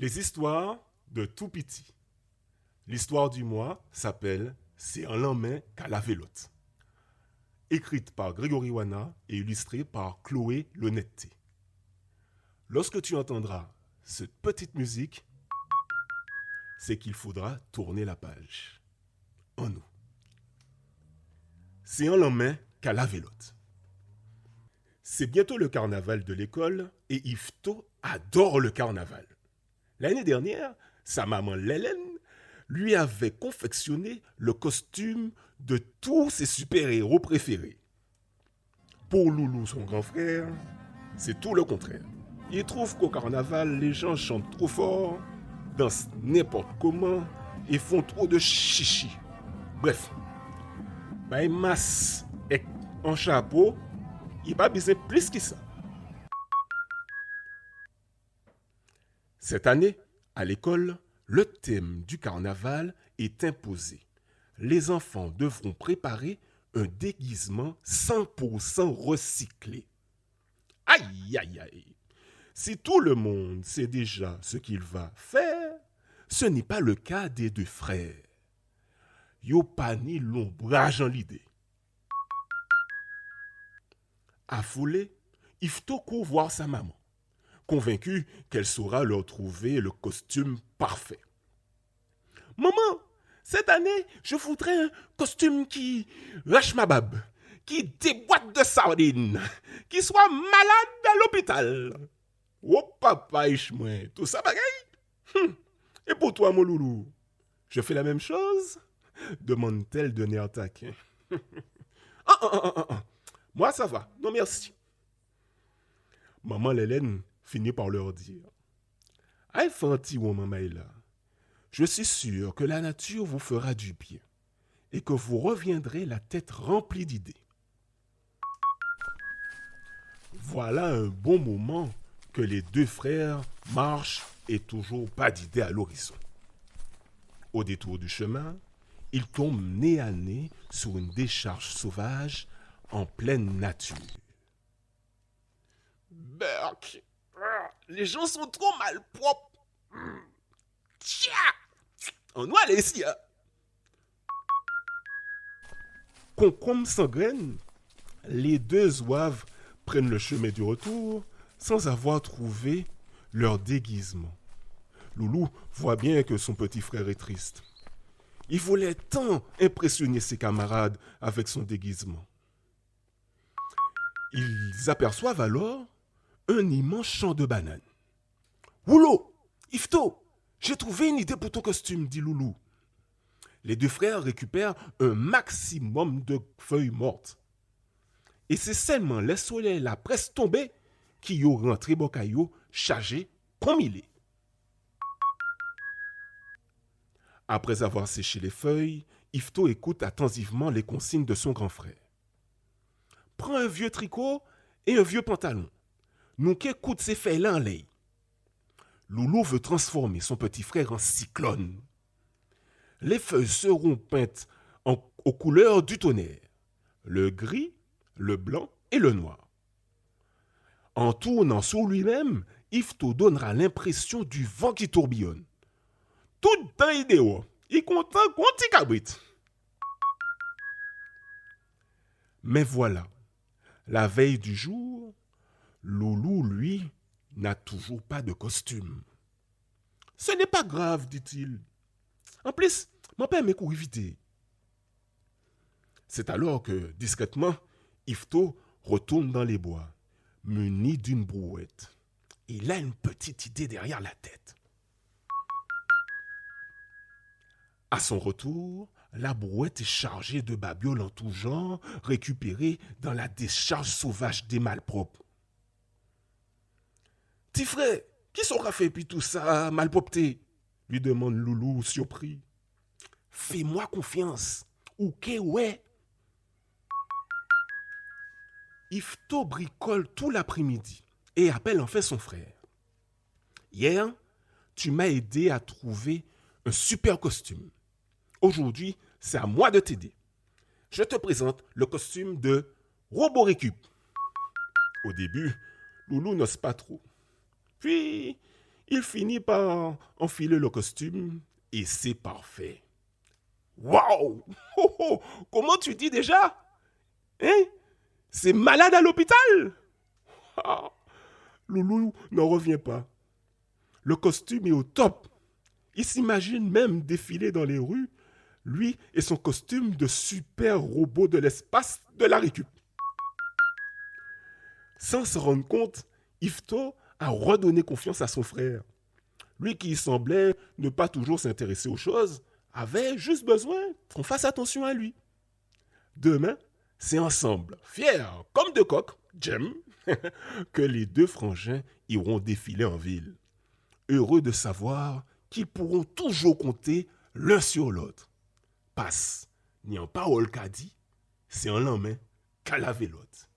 Des histoires de tout petit. L'histoire du mois s'appelle C'est un lendemain qu'à la vélote. Écrite par Grégory Wana et illustrée par Chloé Lonetté. Lorsque tu entendras cette petite musique, c'est qu'il faudra tourner la page. En nous. C'est un lendemain qu'à la vélote. C'est bientôt le carnaval de l'école et Yvetot adore le carnaval. L'année dernière, sa maman Lélène lui avait confectionné le costume de tous ses super-héros préférés. Pour Loulou, son grand frère, c'est tout le contraire. Il trouve qu'au carnaval, les gens chantent trop fort, dansent n'importe comment et font trop de chichi. Bref, il masse et en chapeau, il pas besoin plus que ça. Cette année, à l'école, le thème du carnaval est imposé. Les enfants devront préparer un déguisement 100% recyclé. Aïe, aïe, aïe. Si tout le monde sait déjà ce qu'il va faire, ce n'est pas le cas des deux frères. Yo pas ni l'ombrage en l'idée. Affolé, Yvetot court voir sa maman, convaincu qu'elle saura leur trouver le costume parfait. Maman, cette année, je voudrais un costume qui lâche ma barbe, qui déboîte de sardines, qui soit malade à l'hôpital. Oh papa, Ishmael, tout ça bagaille. Et pour toi, mon loulou, je fais la même chose? Demande-t-elle d'un air taquin. Moi, ça va. Non, merci. Maman Lélène finit par leur dire. Aïe, fanti, maman là. Je suis sûr que la nature vous fera du bien et que vous reviendrez la tête remplie d'idées. Voilà un bon moment que les deux frères marchent et toujours pas d'idée à l'horizon. Au détour du chemin, ils tombent nez à nez sur une décharge sauvage en pleine nature. Berk, les gens sont trop malpropres. Tiens, on doit aller ici. Hein. Concombre sans graines, les deux zouaves prennent le chemin du retour sans avoir trouvé leur déguisement. Loulou voit bien que son petit frère est triste. Il voulait tant impressionner ses camarades avec son déguisement. Ils aperçoivent alors un immense champ de bananes. « Oulou, Yvetot, j'ai trouvé une idée pour ton costume, dit Loulou. Les deux frères récupèrent un maximum de feuilles mortes. Et c'est seulement le soleil la presse tomber qui y rentré bocaillot chargé comme il est. Après avoir séché les feuilles, Yvetot écoute attentivement les consignes de son grand frère. Prends un vieux tricot et un vieux pantalon. Nous qu'écoute ces feuilles-là en l'air. Loulou veut transformer son petit frère en cyclone. Les feuilles seront peintes aux couleurs du tonnerre. Le gris, le blanc et le noir. En tournant sur lui-même, Yvetot donnera l'impression du vent qui tourbillonne. Tout dans l'idéo, il content qu'on t'y cabrite. Mais voilà, la veille du jour, Loulou, lui, n'a toujours pas de costume. Ce n'est pas grave, dit-il. En plus, mon père m'a couru vite. C'est alors que, discrètement, Yvetot retourne dans les bois, muni d'une brouette. Il a une petite idée derrière la tête. À son retour, la brouette est chargée de babioles en tout genre, récupérées dans la décharge sauvage des malpropres. « Petit frère, qui s'aura fait puis tout ça, malpropreté ?» lui demande Loulou, surpris. « Fais-moi confiance, ou que ouais ?» Yvetot bricole tout l'après-midi et appelle enfin son frère. « Hier, tu m'as aidé à trouver un super costume. Aujourd'hui, c'est à moi de t'aider. Je te présente le costume de Roborécup. » Au début, Loulou n'ose pas trop. Puis, Il finit par enfiler le costume et c'est parfait. Waouh! Oh, oh, comment tu dis déjà? Hein? C'est malade à l'hôpital? Ah, Loulou n'en revient pas. Le costume est au top. Il s'imagine même défiler dans les rues, lui et son costume de super robot de l'espace de la récup. Sans se rendre compte, Yvetot a redonné confiance à son frère. Lui qui semblait ne pas toujours s'intéresser aux choses, avait juste besoin qu'on fasse attention à lui. Demain, c'est ensemble, fiers comme deux coqs, Jem, que les deux frangins iront défiler en ville. Heureux de savoir qu'ils pourront toujours compter l'un sur l'autre. Passe, ni en parole qu'a dit, c'est en l'en main qu'à la vélote.